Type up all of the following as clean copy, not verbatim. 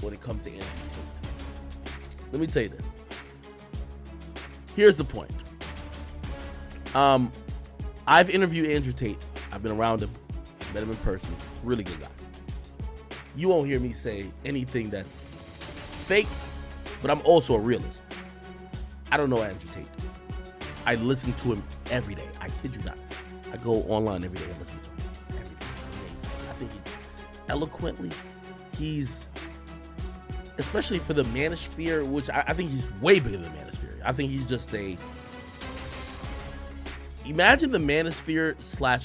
when it comes to Andrew Tate. Let me tell you this. Here's the point. I've interviewed Andrew Tate. I've been around him, met him in person. Really good guy. You won't hear me say anything that's fake, but I'm also a realist. I don't know Andrew Tate. I listen to him every day. I kid you not. I go online every day and listen to him. Every day. Amazing. I think eloquently, he's, especially for the manosphere, which I think he's way bigger than the manosphere. I think he's just imagine the manosphere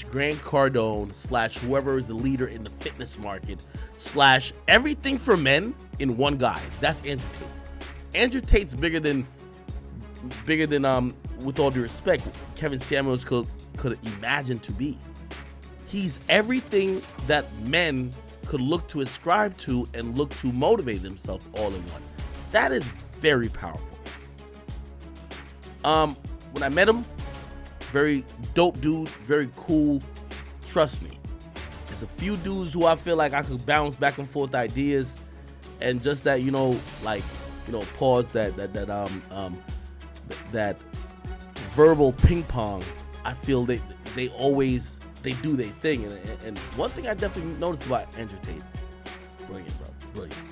/ Grant Cardone / whoever is the leader in the fitness market / everything for men in one guy. That's Andrew Tate. Andrew Tate's bigger than with all due respect, Kevin Samuels could imagine to be. He's everything that men could look to ascribe to and look to motivate themselves all in one. That is very powerful. When I met him, very dope dude, very cool. Trust me, there's a few dudes who I feel like I could bounce back and forth ideas, and just that, pause that verbal ping pong. I feel they do their thing, and one thing I definitely noticed about Andrew Tate, brilliant, bro, brilliant.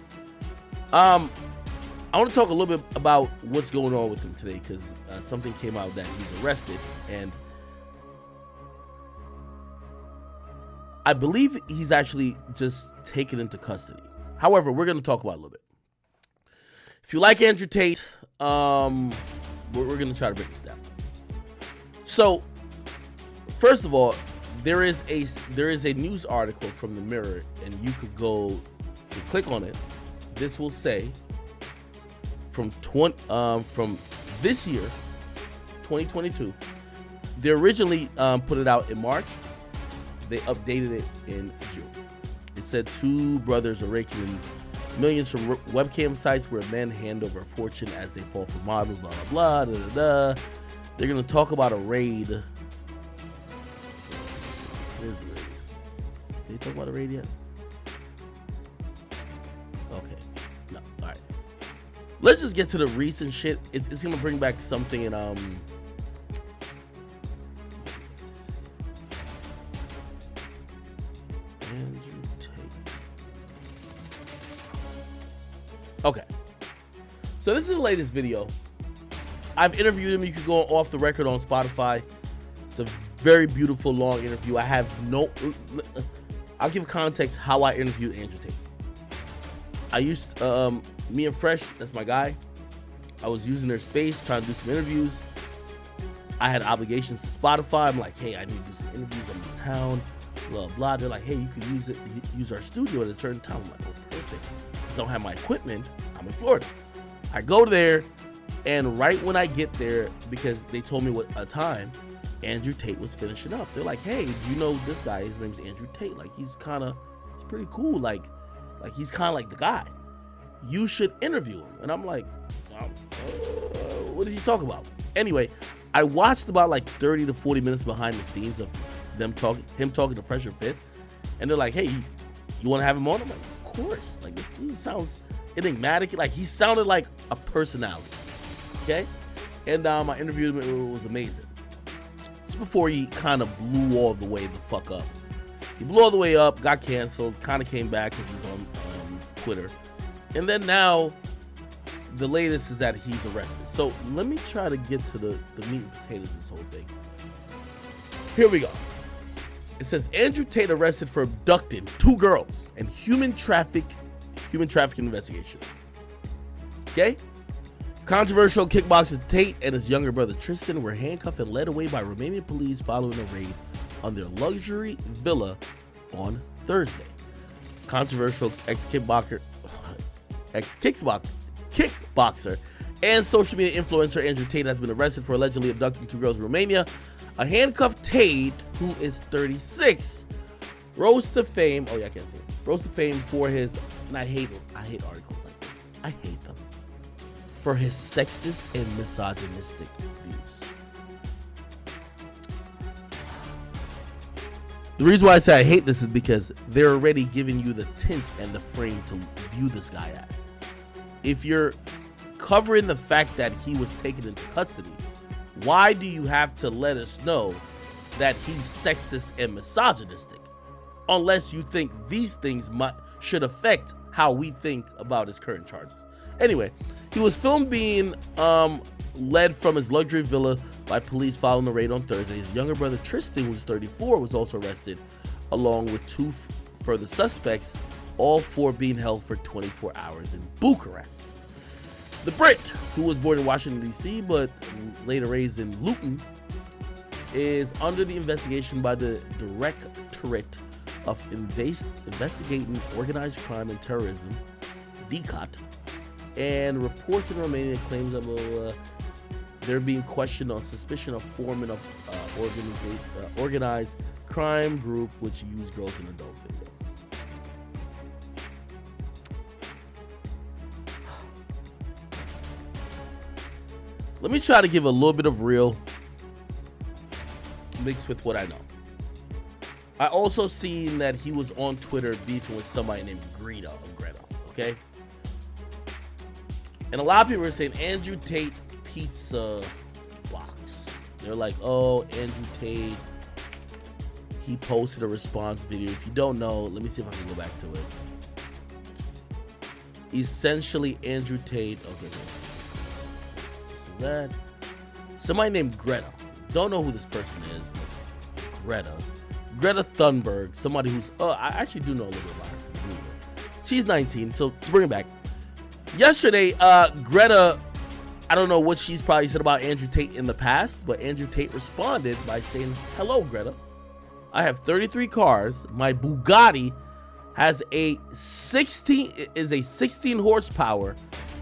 I want to talk a little bit about what's going on with him today, because something came out that he's arrested, and I believe he's actually just taken into custody. However, we're going to talk about it a little bit. If you like Andrew Tate, we're going to try to break this down. So, first of all, there is a news article from the Mirror, and you could go and click on it. This will say from this year, 2022. They originally put it out in March. They updated it in June. It said 2 brothers are raking in millions from webcam sites where men hand over a fortune as they fall for models, blah, blah, blah, da, da, da. They're going to talk about a raid. Where's the raid? Did they talk about a raid yet? Okay. No. All right. Let's just get to the recent shit. It's going to bring back something in, Andrew Tate. Okay. So this is the latest video. I've interviewed him. You can go off the record on Spotify. It's a very beautiful, long interview. I'll give context how I interviewed Andrew Tate. I used, me and Fresh, that's my guy. I was using their space, trying to do some interviews. I had obligations to Spotify. I'm like, hey, I need to do some interviews. I'm in town, blah, blah. They're like, hey, you can use our studio at a certain time. I'm like, oh, perfect. Because I don't have my equipment. I'm in Florida. I go there. And right when I get there, because they told me what a time, Andrew Tate was finishing up. They're like, hey, do you know this guy? His name's Andrew Tate. Like, he's pretty cool. Like he's kind of like the guy. You should interview him. And I'm like, what does he talk about? Anyway, I watched about like 30 to 40 minutes behind the scenes of him talking to Fresh and Fit. And they're like, hey, you want to have him on? I'm like, of course. Like, this dude sounds enigmatic. Like, he sounded like a personality. Okay, and I interviewed him. It was amazing. Just before he kind of blew all the way the fuck up. He blew all the way up, got canceled, kind of came back because he's on Twitter, and then now the latest is that he's arrested. So let me try to get to the meat and potatoes of this whole thing. Here we go. It says Andrew Tate arrested for abducting 2 girls and human trafficking investigation. Okay. Controversial kickboxer Tate and his younger brother Tristan were handcuffed and led away by Romanian police following a raid on their luxury villa on Thursday. Controversial ex-kickboxer and social media influencer Andrew Tate has been arrested for allegedly abducting 2 girls in Romania. A handcuffed Tate, who is 36, rose to fame. Oh yeah, I can't say it. Rose to fame for his, and I hate articles like this. I hate them. For his sexist and misogynistic views. The reason why I say I hate this is because they're already giving you the tint and the frame to view this guy as. If you're covering the fact that he was taken into custody, why do you have to let us know that he's sexist and misogynistic? Unless you think these things should affect how we think about his current charges. Anyway, he was filmed being led from his luxury villa by police following the raid on Thursday. His younger brother Tristan, who's 34, was also arrested, along with two further suspects, all four being held for 24 hours in Bucharest. The Brit, who was born in Washington, D.C., but later raised in Luton, is under the investigation by the Directorate of Investigating Organized Crime and Terrorism, DCOT, and reports in Romania claims of they're being questioned on suspicion of forming of organized crime group which use girls in adult videos. Let me try to give a little bit of real mixed with what I know. I also seen that he was on Twitter beefing with somebody named Greta, okay? And a lot of people are saying Andrew Tate pizza box. They're like, oh, Andrew Tate, he posted a response video. If you don't know, let me see if I can go back to it. Essentially, Andrew Tate, okay, this is that. Somebody named Greta. Don't know who this person is, but Greta Thunberg, somebody who's, I actually do know a little bit about her. She's 19, so to bring it back. Yesterday, Greta, I don't know what she's probably said about Andrew Tate in the past, but Andrew Tate responded by saying, hello, Greta. I have 33 cars. My Bugatti has a 16 horsepower,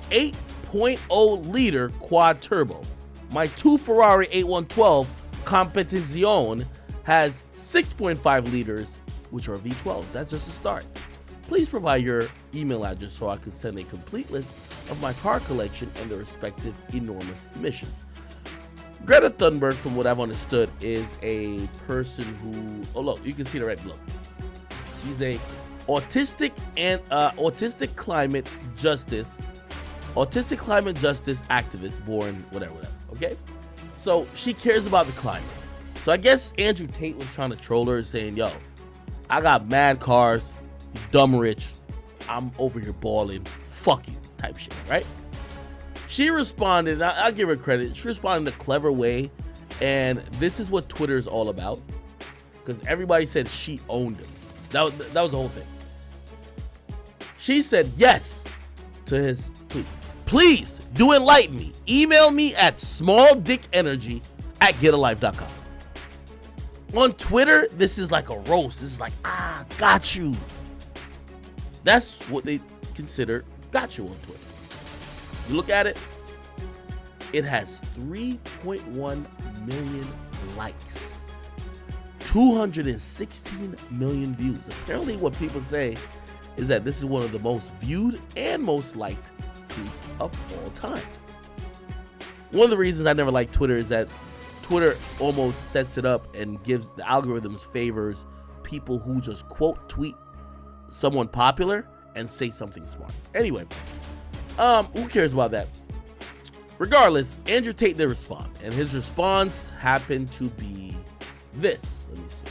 8.0 liter quad turbo. My two Ferrari 8112 Competizione has 6.5 liters, which are V12. That's just a start. Please provide your email address so I can send a complete list of my car collection and their respective enormous emissions. Greta Thunberg, from what I've understood, is a person who, oh look, you can see the red look. She's a autistic climate justice activist, born whatever, okay? So she cares about the climate. So I guess Andrew Tate was trying to troll her, saying, yo, I got mad cars, dumb rich, I'm over here balling, fuck you, type shit, right? She responded, and I'll give her credit, she responded in a clever way, and this is what Twitter is all about, because everybody said she owned him. That was the whole thing. She said yes to his tweet. Please do enlighten me. Email me at smalldickenergy@getalife.com. On Twitter, this is like a roast. This is like, got you. That's what they consider got you on Twitter. You look at it, it has 3.1 million likes, 216 million views. Apparently what people say is that this is one of the most viewed and most liked tweets of all time. One of the reasons I never liked Twitter is that Twitter almost sets it up and gives the algorithms favors people who just quote tweet someone popular and say something smart. Anyway, who cares about that? Regardless, Andrew Tate did respond, and his response happened to be this. Let me see.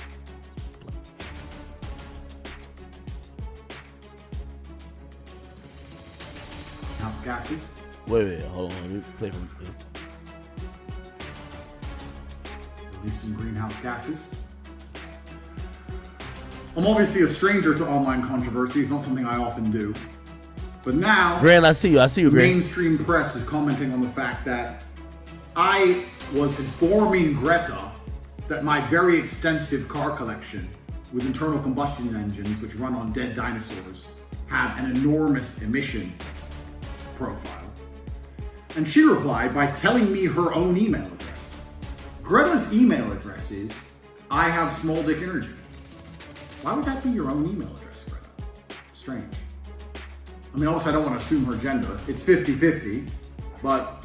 Greenhouse gases. Wait, hold on. Let me play from. Release some greenhouse gases. I'm obviously a stranger to online controversy. It's not something I often do. But now, Grant, I see you, Grant. Mainstream press is commenting on the fact that I was informing Greta that my very extensive car collection with internal combustion engines, which run on dead dinosaurs, have an enormous emission profile. And she replied by telling me her own email address. Greta's email address is, I have small dick energy. Why would that be your own email address, Greta? Strange. I mean, also, I don't want to assume her gender. It's 50-50, but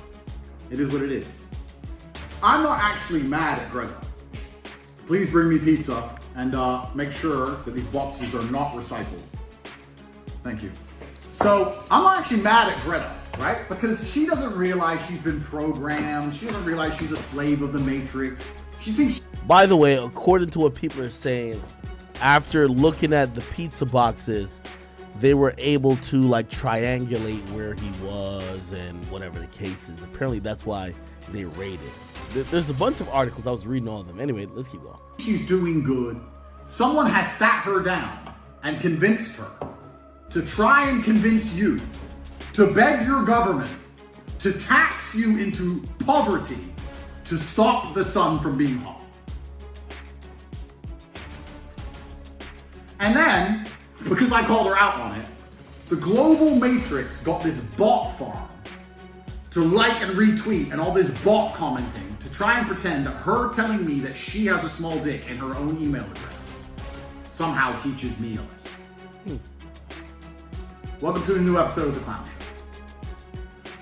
it is what it is. I'm not actually mad at Greta. Please bring me pizza. and make sure that these boxes are not recycled. Thank you. So I'm actually mad at Greta, right? Because she doesn't realize she's been programmed. She doesn't realize she's a slave of the Matrix. She thinks. By the way, according to what people are saying, after looking at the pizza boxes, they were able to like triangulate where he was and whatever the case is. Apparently that's why they raided. There's a bunch of articles. I was reading all of them. Anyway, let's keep going. She's doing good. Someone has sat her down and convinced her to try and convince you to beg your government to tax you into poverty to stop the sun from being hot. And then, because I called her out on it, the global matrix got this bot farm to like and retweet and all this bot commenting to try and pretend that her telling me that she has a small dick in her own email address somehow teaches me a lesson. Welcome to a new episode of The Clown Show.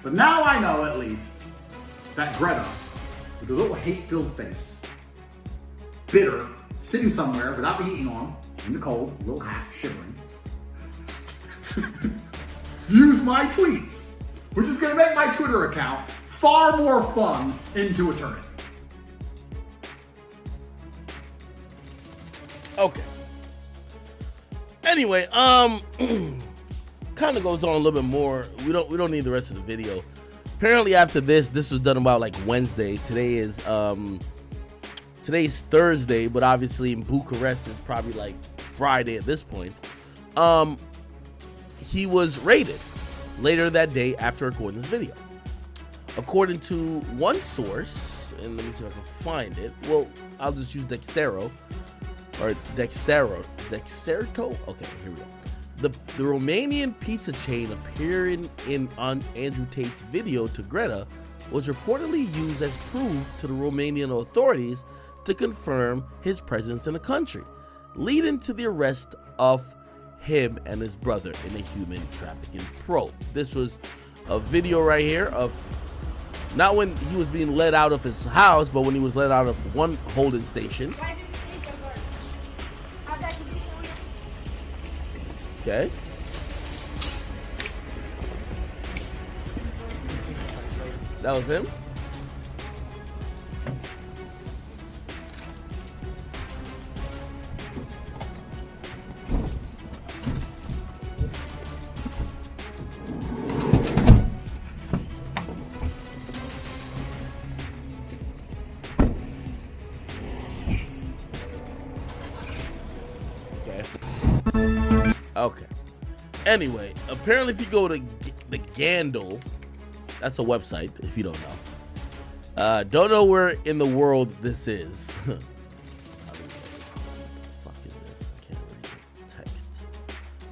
But now I know, at least, that Greta, with a little hate-filled face, bitter, sitting somewhere without the heating on, in the cold, little hat, shivering, use my tweets, which is going to make my Twitter account far more fun into eternity. Okay. Anyway, kind of goes on a little bit more. We don't need the rest of the video. Apparently after this was done about like Wednesday. Today's Thursday, but obviously in Bucharest it's probably like Friday at this point. He was raided later that day after recording this video. According to one source, and let me see if I can find it. Well, I'll just use Dexerto. Okay, here we go. The Romanian pizza chain appearing on Andrew Tate's video to Greta was reportedly used as proof to the Romanian authorities to confirm his presence in the country, leading to the arrest of him and his brother in a human trafficking probe. This was a video right here of not when he was being let out of his house, but when he was let out of one holding station. Okay. That was him. Okay. Anyway, apparently if you go to the Gandal, that's a website if you don't know where in the world this is. What the fuck is this? I can't read the text.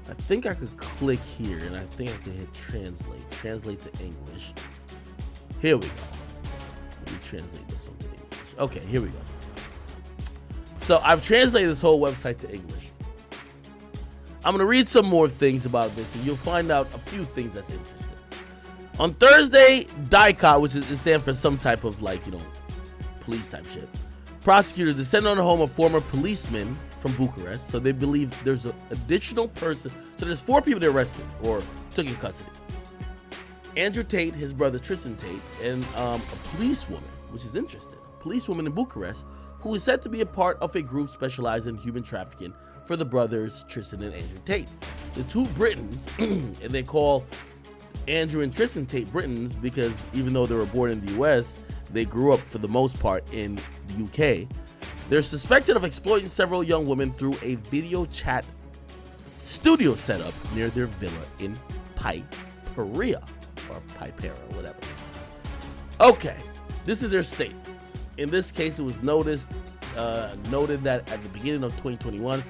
I think I could click here and I think I could hit translate to English. Here we go. Let me translate this one to English. Okay, here we go. So I've translated this whole website to English. I'm going to read some more things about this, and you'll find out a few things that's interesting. On Thursday, DICOT, which stands for some type of, like, police type shit, prosecutors descended on the home of former policemen from Bucharest, so they believe there's an additional person. So there's 4 people they arrested or took in custody. Andrew Tate, his brother Tristan Tate, and a policewoman, which is interesting, a policewoman in Bucharest, who is said to be a part of a group specialized in human trafficking for the brothers Tristan and Andrew Tate. The two Britons, and they call Andrew and Tristan Tate Britons because even though they were born in the US, they grew up for the most part in the UK. They're suspected of exploiting several young women through a video chat studio setup near their villa in Piperia, or Pipera, whatever. Okay, this is their statement. In this case, it was noted that at the beginning of 2021,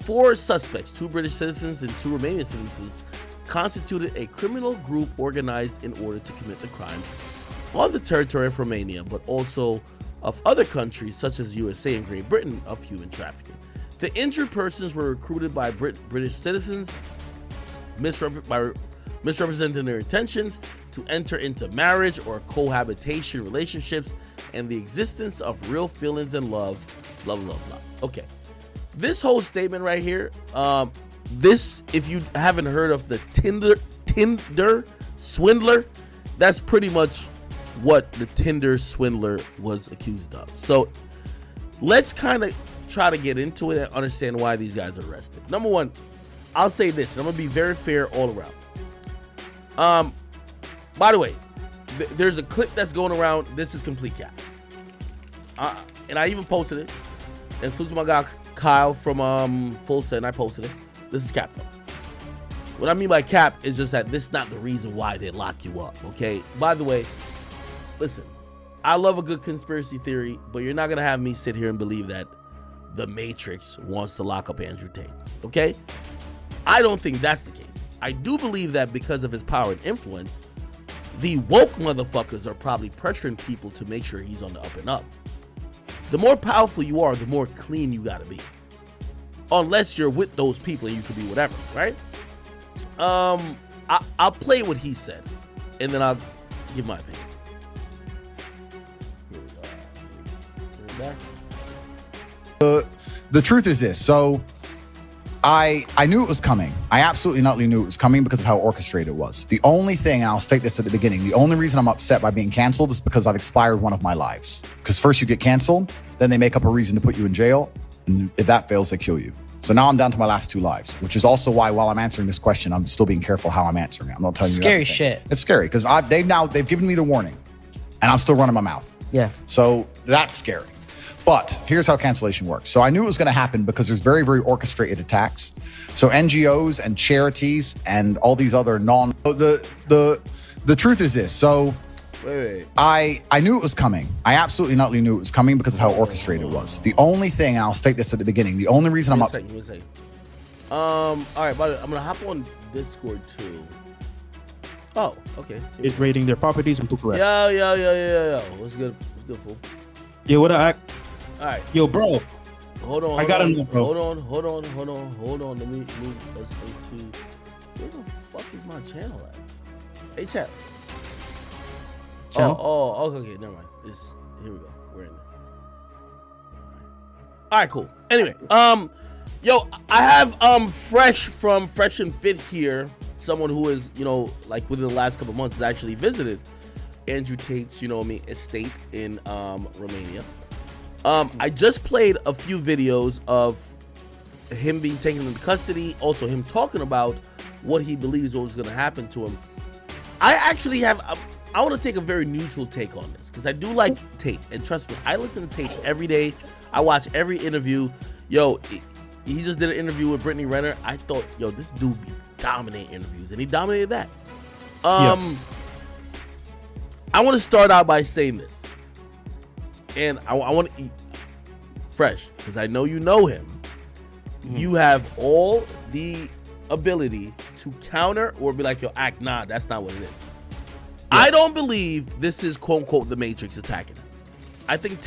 4 suspects, 2 British citizens and 2 Romanian citizens, constituted a criminal group organized in order to commit the crime on the territory of Romania, but also of other countries such as USA and Great Britain of human trafficking. The injured persons were recruited by British citizens, misrepresenting their intentions to enter into marriage or cohabitation relationships and the existence of real feelings and love, blah, blah, blah. Okay. this whole statement right here, this, if you haven't heard of the Tinder swindler, that's pretty much what the Tinder swindler was accused of. So let's kind of try to get into it and understand why these guys are arrested. Number one, I'll say this, and I'm gonna be very fair all around. By the way, there's a clip that's going around. This is complete cap, and I even posted it. And as soon as my guy Kyle from Full Send, I posted it. This is cap though. What I mean by cap is just that this is not the reason why they lock you up. Okay. By the way, listen, I love a good conspiracy theory, but you're not gonna have me sit here and believe that the Matrix wants to lock up Andrew Tate. Okay. I don't think that's the case. I do believe that because of his power and influence, the woke motherfuckers are probably pressuring people to make sure he's on the up and up. The more powerful you are, the more clean you gotta be. Unless you're with those people and you could be whatever, right? I'll play what he said, and then I'll give my opinion. Here we go. The truth is this. So I knew it was coming. I absolutely not knew it was coming because of how orchestrated it was. The only thing, and I'll state this at the beginning, the only reason I'm upset by being canceled is because I've expired one of my lives. Because first you get canceled, then they make up a reason to put you in jail, and if that fails, they kill you. So now I'm down to my last 2 lives, which is also why while I'm answering this question, I'm still being careful how I'm answering it. I'm not telling you scary everything. shit. It's scary because they've given me the warning, and I'm still running my mouth. Yeah. So that's scary. But here's how cancellation works. So I knew it was going to happen because there's very, very orchestrated attacks. So NGOs and charities and all these other the truth is this. So Wait. I knew it was coming. I absolutely not knew it was coming because of how orchestrated it was. The only thing, and I'll state this at the beginning, the only reason I'm up. Give me a second. All right, but I'm gonna hop on Discord too. Oh, okay. Is raiding their properties in Bucharest. Yo. What's good? What's good, fool? Yo, what I? All right. Yo, bro. Hold on. I gotta know, bro. Hold on. Let me move us into. Where the fuck is my channel at? Hey, chat. Channel? Okay. Never mind. Here we go. We're in there. All right, cool. Anyway, yo, I have Fresh from Fresh and Fit here. Someone who is, like within the last couple of months has actually visited Andrew Tate's, estate in Romania. I just played a few videos of him being taken into custody, also him talking about what he believes was going to happen to him. I actually I want to take a very neutral take on this because I do like Tate, and trust me, I listen to Tate every day. I watch every interview. Yo, he just did an interview with Brittany Renner. I thought, yo, this dude be dominating interviews, and he dominated that. I want to start out by saying this, and I want to Fresh, because I know you know him. You have all the ability to counter or be like, yo, nah, that's not what it is. I don't believe this is quote unquote the Matrix attacking him. I think